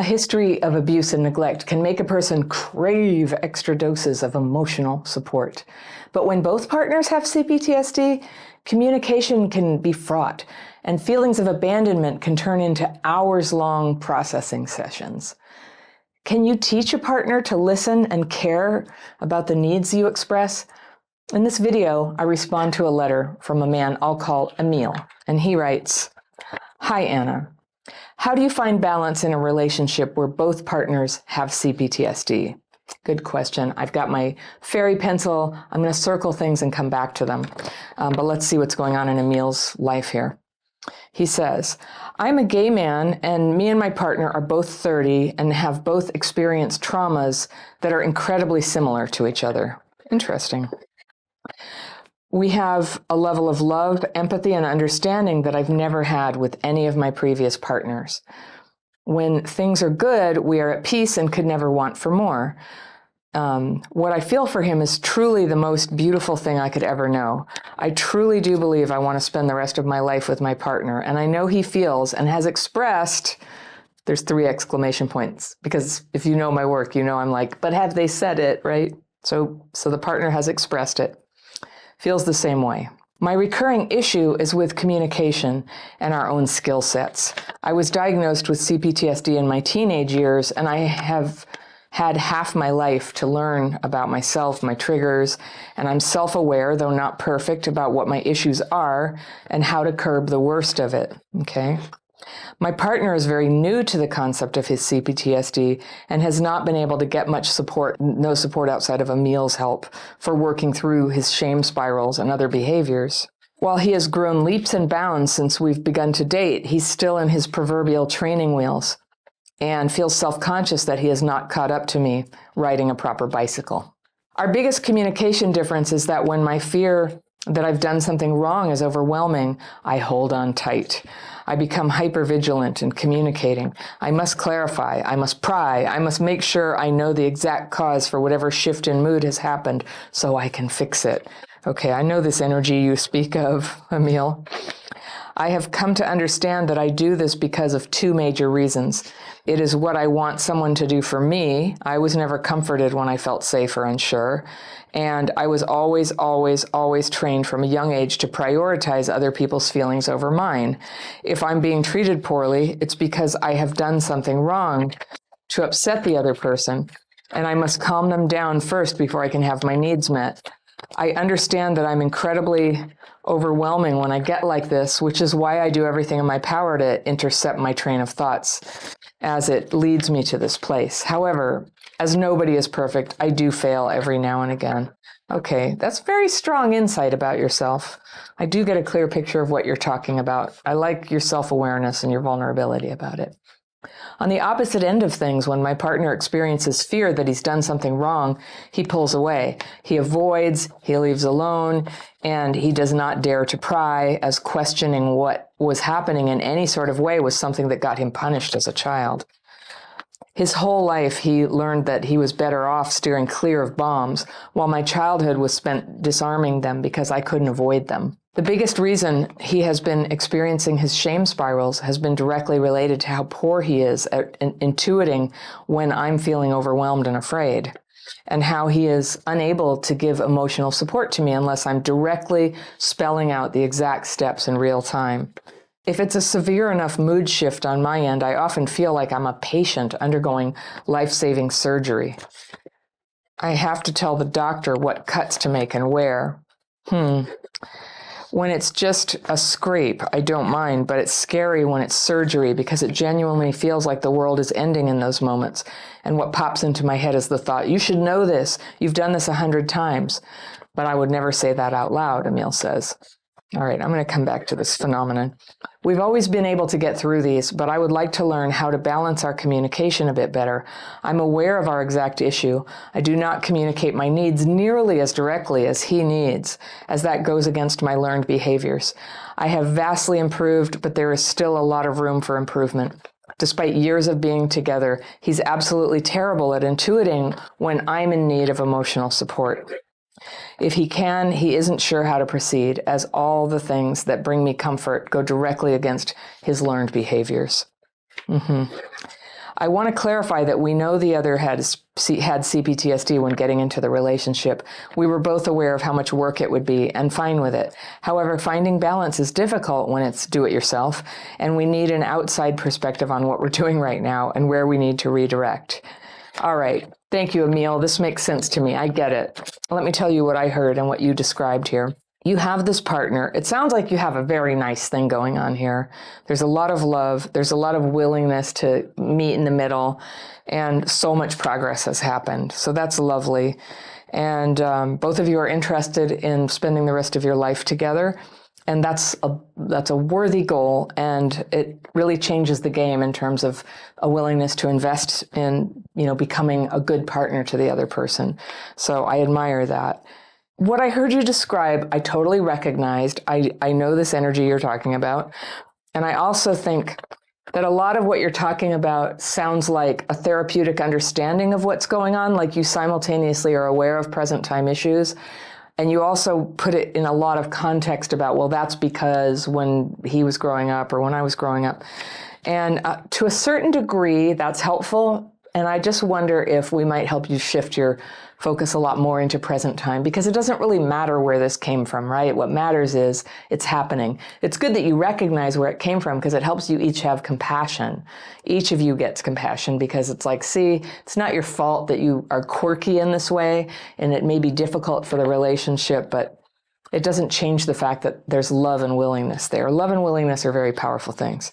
A history of abuse and neglect can make a person crave extra doses of emotional support. But when both partners have CPTSD, communication can be fraught, and feelings of abandonment can turn into hours-long processing sessions. Can you teach a partner to listen and care about the needs you express? In this video, I respond to a letter from a man I'll call Emil, and he writes, "Hi, Anna. How do you find balance in a relationship where both partners have CPTSD?" Good question. I've got my fairy pencil. I'm going to circle things and come back to them. But let's see what's going on in Emil's life here. He says, "I'm a gay man, and me and my partner are both 30 and have both experienced traumas that are incredibly similar to each other." Interesting. "We have a level of love, empathy, and understanding that I've never had with any of my previous partners. When things are good, we are at peace and could never want for more. What I feel for him is truly the most beautiful thing I could ever know. I truly do believe I want to spend the rest of my life with my partner, and I know he feels and has expressed," there's 3 exclamation points, because if you know my work, you know I'm like, but have they said it, right? So the partner has expressed it. Feels the same way. "My recurring issue is with communication and our own skill sets. I was diagnosed with CPTSD in my teenage years, and I have had half my life to learn about myself, my triggers, and I'm self-aware, though not perfect, about what my issues are and how to curb the worst of it." Okay. "My partner is very new to the concept of his CPTSD and has not been able to get much support, no support outside of Emil's help, for working through his shame spirals and other behaviors. While he has grown leaps and bounds since we've begun to date, he's still in his proverbial training wheels and feels self-conscious that he has not caught up to me riding a proper bicycle. Our biggest communication difference is that when my fear that I've done something wrong is overwhelming, I hold on tight. I become hypervigilant in communicating. I must clarify, I must pry, I must make sure I know the exact cause for whatever shift in mood has happened so I can fix it." Okay, I know this energy you speak of, Emil. "I have come to understand that I do this because of 2 major reasons. It is what I want someone to do for me. I was never comforted when I felt safe or unsure. And I was always trained from a young age to prioritize other people's feelings over mine. If I'm being treated poorly, it's because I have done something wrong to upset the other person, and I must calm them down first before I can have my needs met. I understand that I'm incredibly overwhelming when I get like this, which is why I do everything in my power to intercept my train of thoughts as it leads me to this place. However, as nobody is perfect, I do fail every now and again." Okay, that's very strong insight about yourself. I do get a clear picture of what you're talking about. I like your self-awareness and your vulnerability about it. "On the opposite end of things, when my partner experiences fear that he's done something wrong, he pulls away. He avoids, he leaves alone, and he does not dare to pry, as questioning what was happening in any sort of way was something that got him punished as a child. His whole life, he learned that he was better off steering clear of bombs, while my childhood was spent disarming them because I couldn't avoid them. The biggest reason he has been experiencing his shame spirals has been directly related to how poor he is at intuiting when I'm feeling overwhelmed and afraid, and how he is unable to give emotional support to me unless I'm directly spelling out the exact steps in real time. If it's a severe enough mood shift on my end, I often feel like I'm a patient undergoing life-saving surgery. I have to tell the doctor what cuts to make and where. When it's just a scrape, I don't mind, but it's scary when it's surgery because it genuinely feels like the world is ending in those moments. And what pops into my head is the thought, you should know this. You've done this 100 times. But I would never say that out loud, Emil says. All right, I'm going to come back to this phenomenon. We've always been able to get through these, but I would like to learn how to balance our communication a bit better. I'm aware of our exact issue. I do not communicate my needs nearly as directly as he needs, as that goes against my learned behaviors. I have vastly improved, but there is still a lot of room for improvement. Despite years of being together, he's absolutely terrible at intuiting when I'm in need of emotional support. If he can, he isn't sure how to proceed, as all the things that bring me comfort go directly against his learned behaviors. I want to clarify that we know the other had CPTSD when getting into the relationship. We were both aware of how much work it would be and fine with it. However, finding balance is difficult when it's do-it-yourself, and we need an outside perspective on what we're doing right now and where we need to redirect. All right. Thank you, Emil. This makes sense to me. I get it. Let me tell you what I heard and what you described here. You have this partner. It sounds like you have a very nice thing going on here. There's a lot of love. There's a lot of willingness to meet in the middle, and so much progress has happened. So that's lovely. And both of you are interested in spending the rest of your life together. And that's a worthy goal, and it really changes the game in terms of a willingness to invest in, becoming a good partner to the other person. So I admire that. What I heard you describe, I totally recognized. I know this energy you're talking about. And I also think that a lot of what you're talking about sounds like a therapeutic understanding of what's going on, like you simultaneously are aware of present time issues. And you also put it in a lot of context about, well, that's because when he was growing up or when I was growing up. And to a certain degree, that's helpful. And I just wonder if we might help you shift your focus a lot more into present time, because it doesn't really matter where this came from, right? What matters is it's happening. It's good that you recognize where it came from, because it helps you each have compassion. Each of you gets compassion, because it's like, see, it's not your fault that you are quirky in this way, and it may be difficult for the relationship, but it doesn't change the fact that there's love and willingness there. Love and willingness are very powerful things.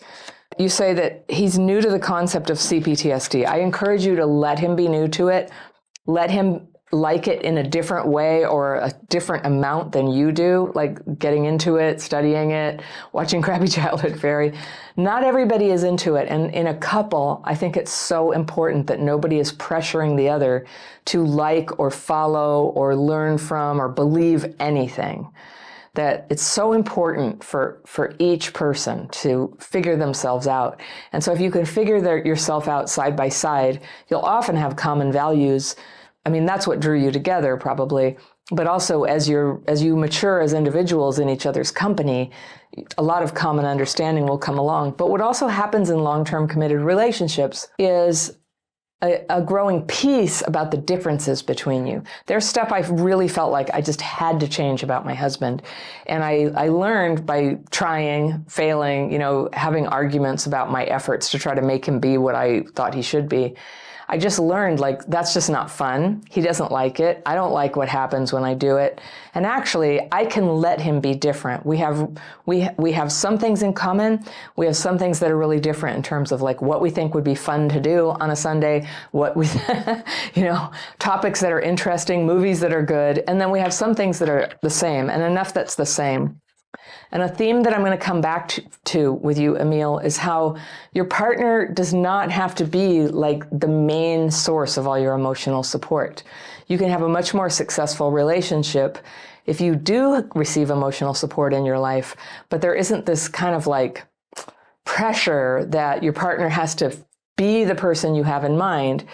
You say that he's new to the concept of CPTSD. I encourage you to let him be new to it. Let him like it in a different way or a different amount than you do, like getting into it, studying it, watching Crappy Childhood Fairy. Not everybody is into it. And in a couple, I think it's so important that nobody is pressuring the other to like or follow or learn from or believe anything. That it's so important for each person to figure themselves out. And so if you can figure yourself out side by side, you'll often have common values. I mean, that's what drew you together probably, but also as you mature as individuals in each other's company, a lot of common understanding will come along. But what also happens in long-term committed relationships is a growing peace about the differences between you. There's stuff I've really felt like I just had to change about my husband. And I learned by trying, failing, having arguments about my efforts to try to make him be what I thought he should be. I just learned, like, that's just not fun. He doesn't like it. I don't like what happens when I do it. And actually, I can let him be different. We have some things in common. We have some things that are really different in terms of like what we think would be fun to do on a Sunday, what we, topics that are interesting, movies that are good. And then we have some things that are the same, and enough that's the same. And a theme that I'm going to come back to with you, Emil, is how your partner does not have to be like the main source of all your emotional support. You can have a much more successful relationship if you do receive emotional support in your life, but there isn't this kind of like pressure that your partner has to be the person you have in mind.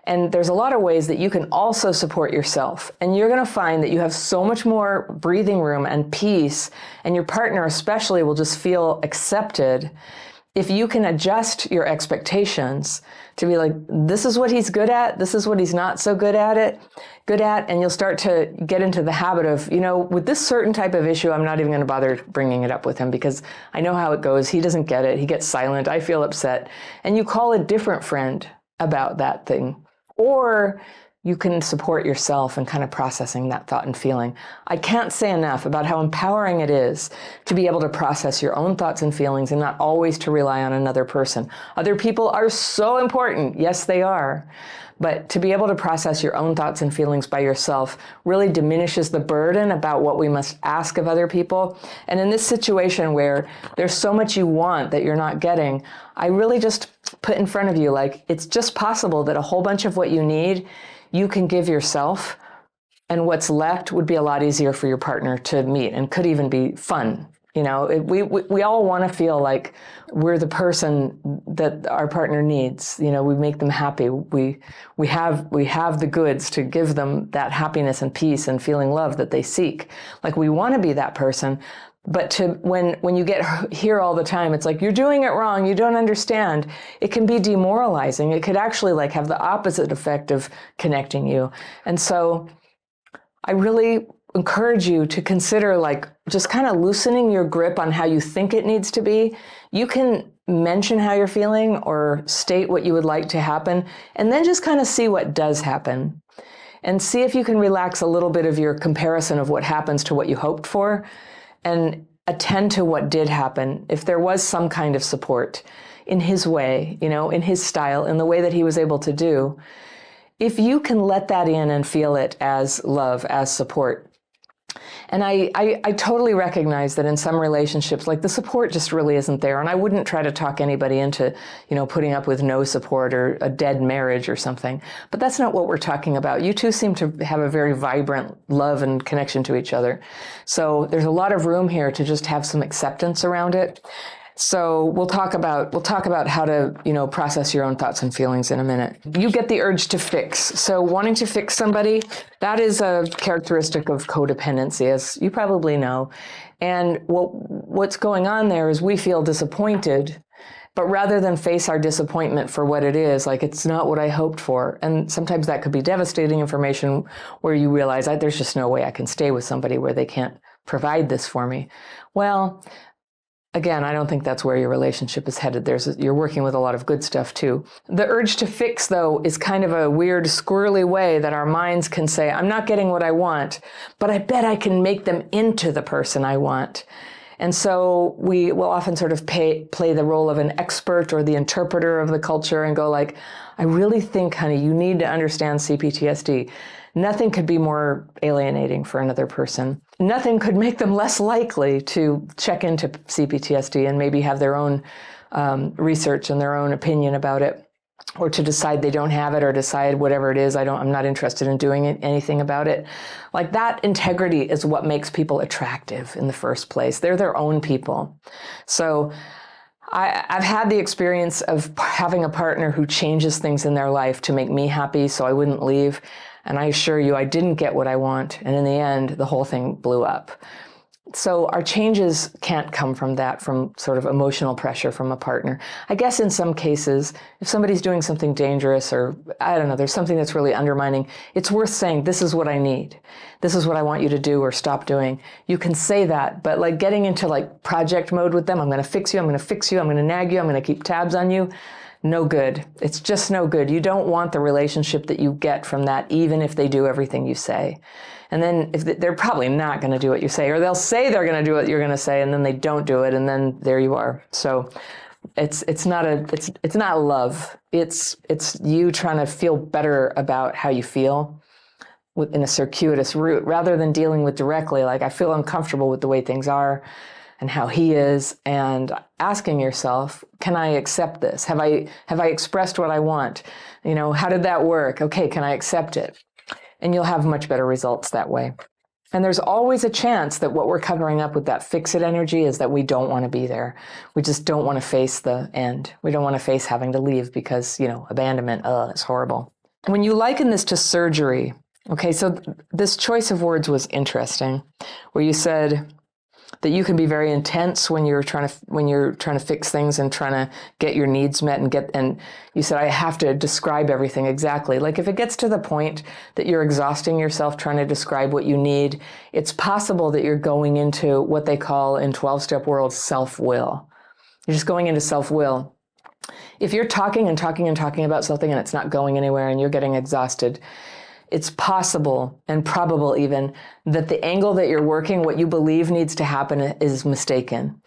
And there's a lot of ways that you can also support yourself. And you're going to find that you have so much more breathing room and peace, and your partner especially will just feel accepted if you can adjust your expectations to be like, this is what he's good at, this is what he's not so good at, and you'll start to get into the habit of, with this certain type of issue, I'm not even going to bother bringing it up with him because I know how it goes. He doesn't get it. He gets silent. I feel upset. And you call a different friend about that thing. Or you can support yourself in kind of processing that thought and feeling. I can't say enough about how empowering it is to be able to process your own thoughts and feelings and not always to rely on another person. Other people are so important. Yes, they are. But to be able to process your own thoughts and feelings by yourself really diminishes the burden about what we must ask of other people. And in this situation where there's so much you want that you're not getting, I really just put in front of you, like, it's just possible that a whole bunch of what you need, you can give yourself, and what's left would be a lot easier for your partner to meet and could even be fun. We all want to feel like we're the person that our partner needs. We make them happy. We have the goods to give them that happiness and peace and feeling love that they seek. Like, we want to be that person, But when you get here all the time, it's like, you're doing it wrong, you don't understand. It can be demoralizing. It could actually like have the opposite effect of connecting you. And so I really encourage you to consider like just kind of loosening your grip on how you think it needs to be. You can mention how you're feeling or state what you would like to happen, and then just kind of see what does happen. And see if you can relax a little bit of your comparison of what happens to what you hoped for, and attend to what did happen. If there was some kind of support in his way, in his style, in the way that he was able to do, if you can let that in and feel it as love, as support. And I totally recognize that in some relationships, like the support just really isn't there. And I wouldn't try to talk anybody into, putting up with no support or a dead marriage or something. But that's not what we're talking about. You two seem to have a very vibrant love and connection to each other. So there's a lot of room here to just have some acceptance around it. So we'll talk about how to, process your own thoughts and feelings in a minute. You get the urge to fix. So wanting to fix somebody, that is a characteristic of codependency, as you probably know. And what's going on there is we feel disappointed, but rather than face our disappointment for what it is, like it's not what I hoped for. And sometimes that could be devastating information where you realize there's just no way I can stay with somebody where they can't provide this for me. Well, again, I don't think that's where your relationship is headed. You're working with a lot of good stuff too. The urge to fix, though, is kind of a weird, squirrely way that our minds can say, I'm not getting what I want, but I bet I can make them into the person I want. And so we will often sort of play the role of an expert or the interpreter of the culture and go like, I really think, honey, you need to understand CPTSD. Nothing could be more alienating for another person. Nothing could make them less likely to check into CPTSD and maybe have their own research and their own opinion about it, or to decide they don't have it, or decide whatever it is, I'm not interested in doing anything about it. Like that integrity is what makes people attractive in the first place. They're their own people. So I've had the experience of having a partner who changes things in their life to make me happy so I wouldn't leave. And I assure you, I didn't get what I want. And in the end, the whole thing blew up. So our changes can't come from that, from sort of emotional pressure from a partner. I guess in some cases, if somebody's doing something dangerous or, I don't know, there's something that's really undermining, it's worth saying, this is what I need. This is what I want you to do or stop doing. You can say that, but like getting into like project mode with them, I'm going to fix you, I'm going to fix you, I'm going to nag you, I'm going to keep tabs on you. No good. It's just no good. You don't want the relationship that you get from that, even if they do everything you say. And then if they're probably not going to do what you say, or they'll say they're going to do what you're going to say, and then they don't do it, and then there you are. So it's not love. It's you trying to feel better about how you feel in a circuitous route, rather than dealing with directly, like I feel uncomfortable with the way things are and how he is, and asking yourself, can I accept this? Have I expressed what I want? How did that work? Okay, can I accept it? And you'll have much better results that way. And there's always a chance that what we're covering up with that fix-it energy is that we don't want to be there. We just don't want to face the end. We don't want to face having to leave because, abandonment, it's horrible. When you liken this to surgery, okay, so this choice of words was interesting, where you said that you can be very intense when you're trying to fix things and trying to get your needs met, and you said, I have to describe everything exactly. Like if it gets to the point that you're exhausting yourself trying to describe what you need, it's possible that you're going into what they call in 12-step world self-will. You're just going into self-will. If you're talking and talking and talking about something and it's not going anywhere and you're getting exhausted, it's possible and probable even that the angle that you're working, what you believe needs to happen, is mistaken.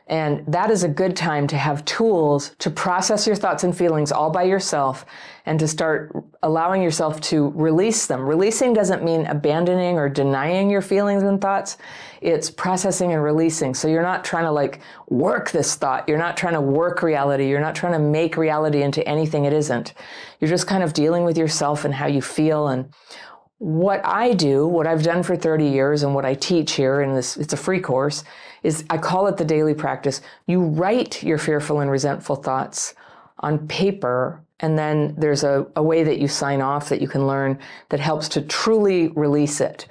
And that is a good time to have tools to process your thoughts and feelings all by yourself and to start allowing yourself to release them. Releasing doesn't mean abandoning or denying your feelings and thoughts. It's processing and releasing. So you're not trying to work this thought. You're not trying to work reality. You're not trying to make reality into anything it isn't. You're just kind of dealing with yourself and how you feel. And what I've done for 30 years and what I teach here in this, it's a free course, is I call it the daily practice. You write your fearful and resentful thoughts on paper And then there's a way that you sign off that you can learn that helps to truly release it.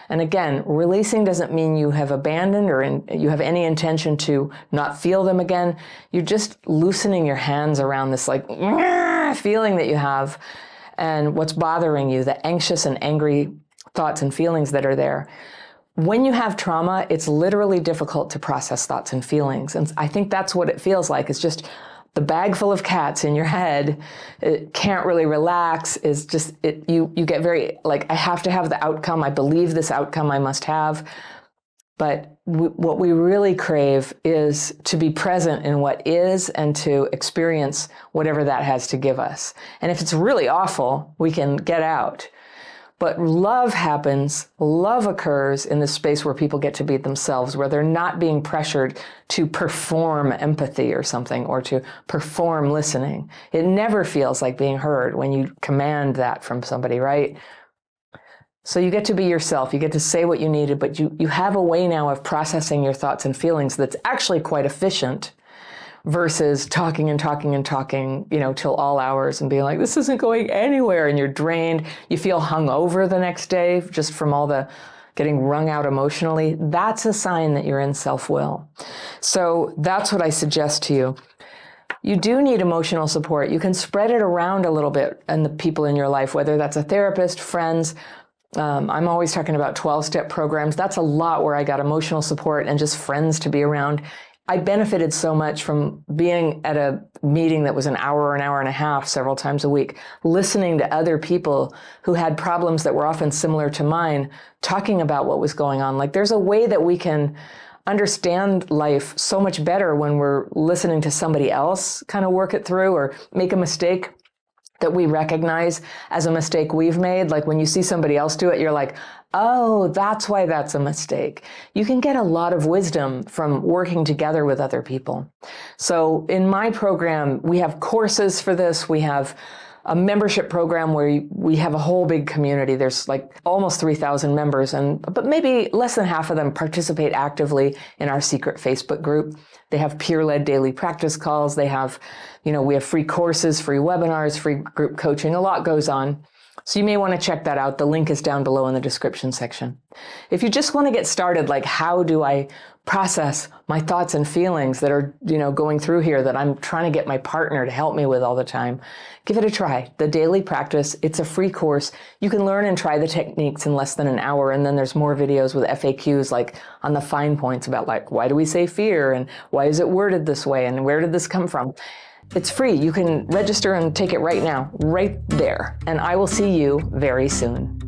And again, releasing doesn't mean you have abandoned or you have any intention to not feel them again. You're just loosening your hands around this like feeling that you have and what's bothering you, the anxious and angry thoughts and feelings that are there. When you have trauma, it's literally difficult to process thoughts and feelings. And I think that's what it feels like. It's just the bag full of cats in your head. It can't really relax. Is just you get very like, I have to have the outcome. I believe this outcome I must have. But what we really crave is to be present in what is and to experience whatever that has to give us. And if it's really awful, we can get out. But love happens, love occurs in this space where people get to be themselves, where they're not being pressured to perform empathy or something, or to perform listening. It never feels like being heard when you command that from somebody, right? So you get to be yourself, you get to say what you needed, but you have a way now of processing your thoughts and feelings that's actually quite efficient, versus talking and talking and talking, till all hours and being like, this isn't going anywhere, and you're drained. You feel hungover the next day just from all the getting wrung out emotionally. That's a sign that you're in self-will. So that's what I suggest to you. You do need emotional support. You can spread it around a little bit and the people in your life, whether that's a therapist, friends. I'm always talking about 12-step programs. That's a lot where I got emotional support and just friends to be around. I benefited so much from being at a meeting that was an hour and a half several times a week, listening to other people who had problems that were often similar to mine, talking about what was going on. Like, there's a way that we can understand life so much better when we're listening to somebody else kind of work it through or make a mistake that we recognize as a mistake we've made. Like when you see somebody else do it, you're like, oh, that's why that's a mistake. You can get a lot of wisdom from working together with other people. So in my program, we have courses for this. We have a membership program where we have a whole big community. There's like almost 3,000 members, but maybe less than half of them participate actively in our secret Facebook group. They have peer-led daily practice calls. They have, we have free courses, free webinars, free group coaching. A lot goes on. So you may want to check that out. The link is down below in the description section. If you just want to get started, like how do I process my thoughts and feelings that are, going through here that I'm trying to get my partner to help me with all the time, give it a try. The daily practice, it's a free course. You can learn and try the techniques in less than an hour. And then there's more videos with FAQs like on the fine points about like, why do we say fear? And why is it worded this way? And where did this come from? It's free. You can register and take it right now, right there. And I will see you very soon.